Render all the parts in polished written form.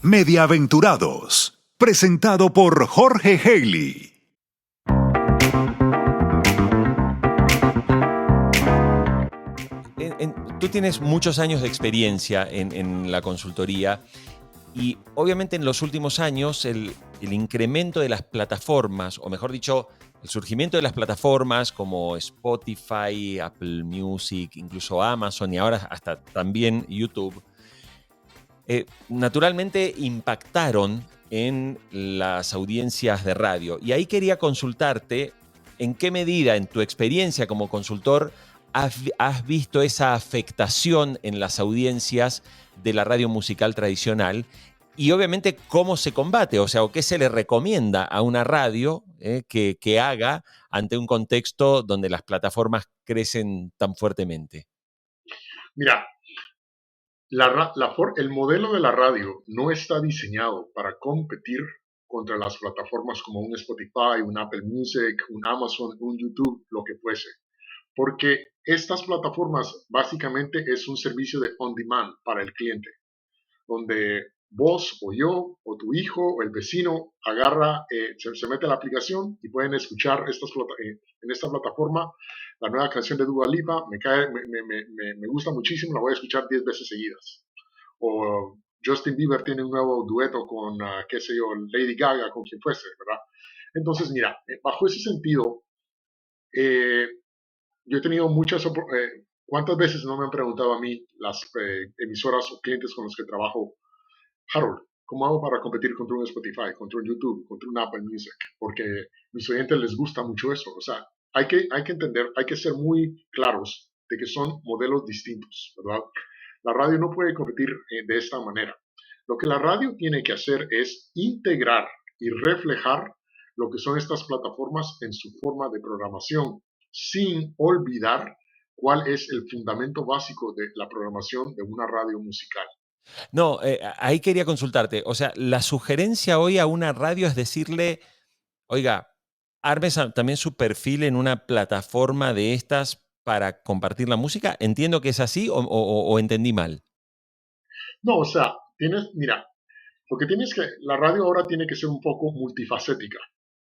Mediaventurados, presentado por Jorge Haley. Tú tienes muchos años de experiencia en la consultoría y obviamente en los últimos años el incremento de las plataformas, o mejor dicho, el surgimiento de las plataformas como Spotify, Apple Music, incluso Amazon y ahora hasta también YouTube, naturalmente impactaron en las audiencias de radio. Y ahí quería consultarte en qué medida, en tu experiencia como consultor, has visto esa afectación en las audiencias de la radio musical tradicional y obviamente cómo se combate, o sea, o qué se le recomienda a una radio que haga ante un contexto donde las plataformas crecen tan fuertemente. Mira, el modelo de la radio no está diseñado para competir contra las plataformas como un Spotify, un Apple Music, un Amazon, un YouTube, lo que fuese. Porque estas plataformas básicamente es un servicio de on demand para el cliente, donde vos o yo o tu hijo o el vecino agarra, se mete a la aplicación y pueden escuchar en esta plataforma la nueva canción de Dua Lipa, me gusta muchísimo, la voy a escuchar 10 veces seguidas. O Justin Bieber tiene un nuevo dueto con, qué sé yo, Lady Gaga, con quien fuese, ¿verdad? Entonces, mira, bajo ese sentido, eh, yo he tenido ¿cuántas veces no me han preguntado a mí las emisoras o clientes con los que trabajo, Harold, ¿cómo hago para competir contra un Spotify, contra un YouTube, contra un Apple Music? Porque a mis oyentes les gusta mucho eso. O sea, hay que entender, hay que ser muy claros de que son modelos distintos, ¿verdad? La radio no puede competir de esta manera. Lo que la radio tiene que hacer es integrar y reflejar lo que son estas plataformas en su forma de programación, sin olvidar cuál es el fundamento básico de la programación de una radio musical. No, ahí quería consultarte. O sea, la sugerencia hoy a una radio es decirle, oiga, arme también su perfil en una plataforma de estas para compartir la música. ¿Entiendo que es así o entendí mal? No, o sea, mira, lo que tienes que, la radio ahora tiene que ser un poco multifacética,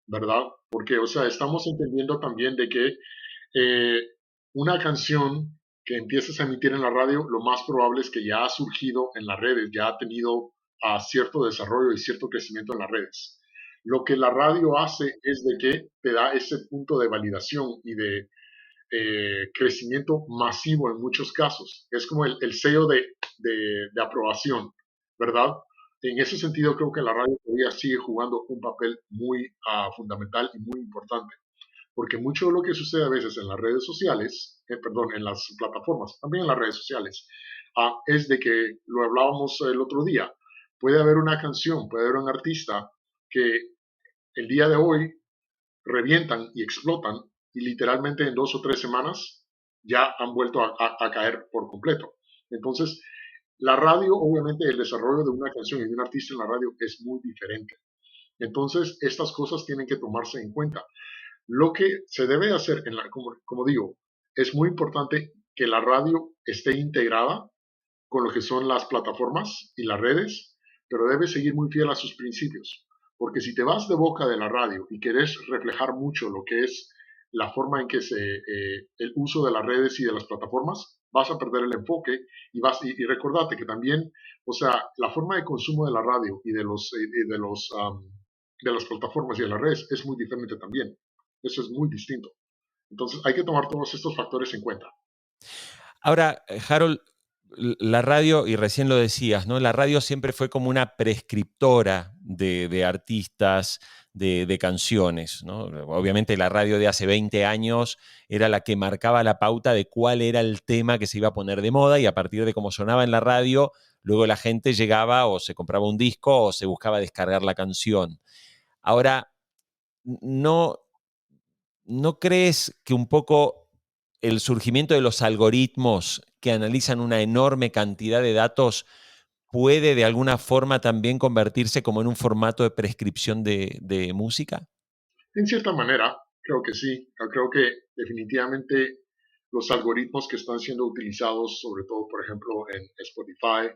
¿verdad? Porque, o sea, estamos entendiendo también de que eh, una canción que empieces a emitir en la radio, lo más probable es que ya ha surgido en las redes, ya ha tenido cierto desarrollo y cierto crecimiento en las redes. Lo que la radio hace es de que te da ese punto de validación y de crecimiento masivo en muchos casos. Es como el sello de aprobación, ¿verdad? En ese sentido, creo que la radio todavía sigue jugando un papel muy fundamental y muy importante, porque mucho de lo que sucede a veces en las redes sociales, perdón, en las plataformas, también en las redes sociales, es de que lo hablábamos el otro día. Puede haber una canción, puede haber un artista que el día de hoy revientan y explotan y literalmente en 2 o 3 semanas ya han vuelto a caer por completo. Entonces, la radio, obviamente, el desarrollo de una canción y de un artista en la radio es muy diferente. Entonces, estas cosas tienen que tomarse en cuenta. Lo que se debe hacer, como digo, es muy importante que la radio esté integrada con lo que son las plataformas y las redes, pero debe seguir muy fiel a sus principios. Porque si te vas de boca de la radio y querés reflejar mucho lo que es la forma en que el uso de las redes y de las plataformas, vas a perder el enfoque y recordate que también, o sea, la forma de consumo de la radio y de las plataformas y de las redes es muy diferente también. Eso es muy distinto. Entonces hay que tomar todos estos factores en cuenta. Ahora, Harold, la radio, y recién lo decías, ¿no? La radio siempre fue como una prescriptora de artistas, de canciones, ¿no? Obviamente la radio de hace 20 años era la que marcaba la pauta de cuál era el tema que se iba a poner de moda y a partir de cómo sonaba en la radio, luego la gente llegaba o se compraba un disco o se buscaba descargar la canción. Ahora, ¿no, no crees que un poco el surgimiento de los algoritmos que analizan una enorme cantidad de datos puede de alguna forma también convertirse como en un formato de prescripción de música? En cierta manera, creo que sí. Creo que definitivamente los algoritmos que están siendo utilizados, sobre todo, por ejemplo, en Spotify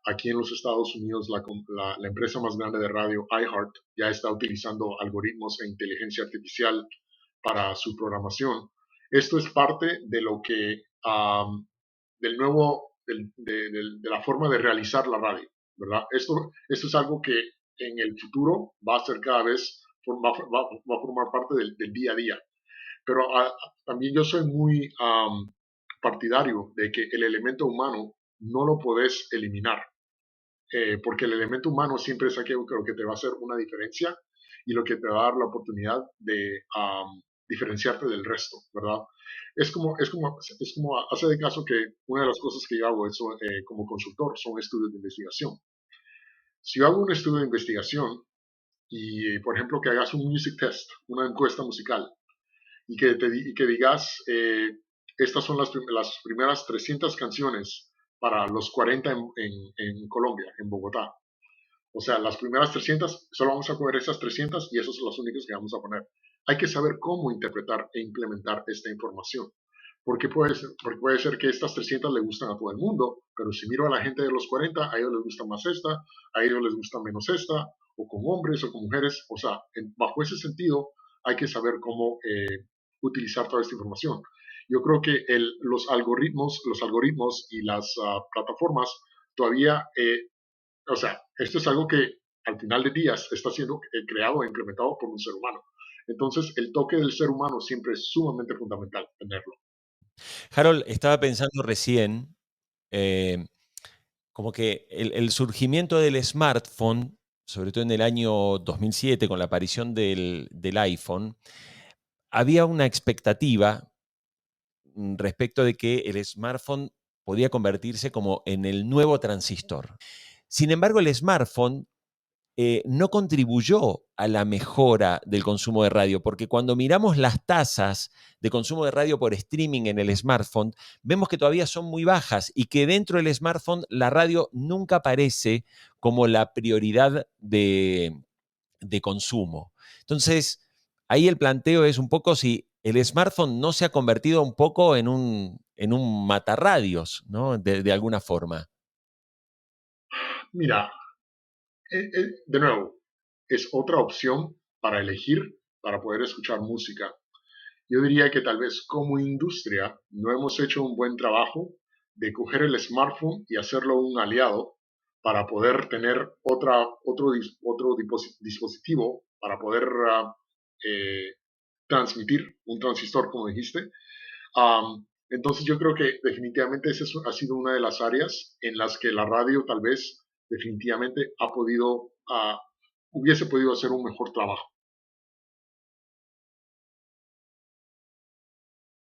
aquí en los Estados Unidos la empresa más grande de radio, iHeart, ya está utilizando algoritmos e inteligencia artificial para su programación. Esto es parte de lo que, del nuevo, de la forma de realizar la radio, ¿verdad? Esto es algo que en el futuro va a ser cada vez, va a formar parte del día a día. Pero también yo soy muy partidario de que el elemento humano no lo podés eliminar, porque el elemento humano siempre es aquello que lo que te va a hacer una diferencia y lo que te va a dar la oportunidad de diferenciarte del resto, ¿verdad? Es como hace de caso que una de las cosas que yo hago eso, como consultor son estudios de investigación. Si yo hago un estudio de investigación y, por ejemplo, que hagas un music test, una encuesta musical, y que digas, estas son las primeras 300 canciones para los 40 en Colombia, en Bogotá. O sea, las primeras 300, solo vamos a coger esas 300 y esas son las únicas que vamos a poner. Hay que saber cómo interpretar e implementar esta información. Porque puede ser que estas 300 le gustan a todo el mundo, pero si miro a la gente de los 40, a ellos les gusta más esta, a ellos les gusta menos esta, o con hombres o con mujeres. O sea, bajo ese sentido, hay que saber cómo utilizar toda esta información. Yo creo que los algoritmos y las plataformas todavía, o sea, esto es algo que al final de días está siendo creado e implementado por un ser humano. Entonces, el toque del ser humano siempre es sumamente fundamental tenerlo. Harold, estaba pensando recién, eh, como que el surgimiento del smartphone, sobre todo en el año 2007, con la aparición del iPhone, había una expectativa respecto de que el smartphone podía convertirse como en el nuevo transistor. Sin embargo, el smartphone no contribuyó a la mejora del consumo de radio, porque cuando miramos las tasas de consumo de radio por streaming en el smartphone, vemos que todavía son muy bajas y que dentro del smartphone la radio nunca aparece como la prioridad de consumo. Entonces, ahí el planteo es un poco si el smartphone no se ha convertido un poco en un matarradios, ¿no? De alguna forma. Mira, de nuevo, es otra opción para elegir, para poder escuchar música. Yo diría que tal vez como industria no hemos hecho un buen trabajo de coger el smartphone y hacerlo un aliado para poder tener otro dispositivo para poder eh, transmitir un transistor, como dijiste. Entonces yo creo que definitivamente esa ha sido una de las áreas en las que la radio tal vez definitivamente hubiese podido hacer un mejor trabajo.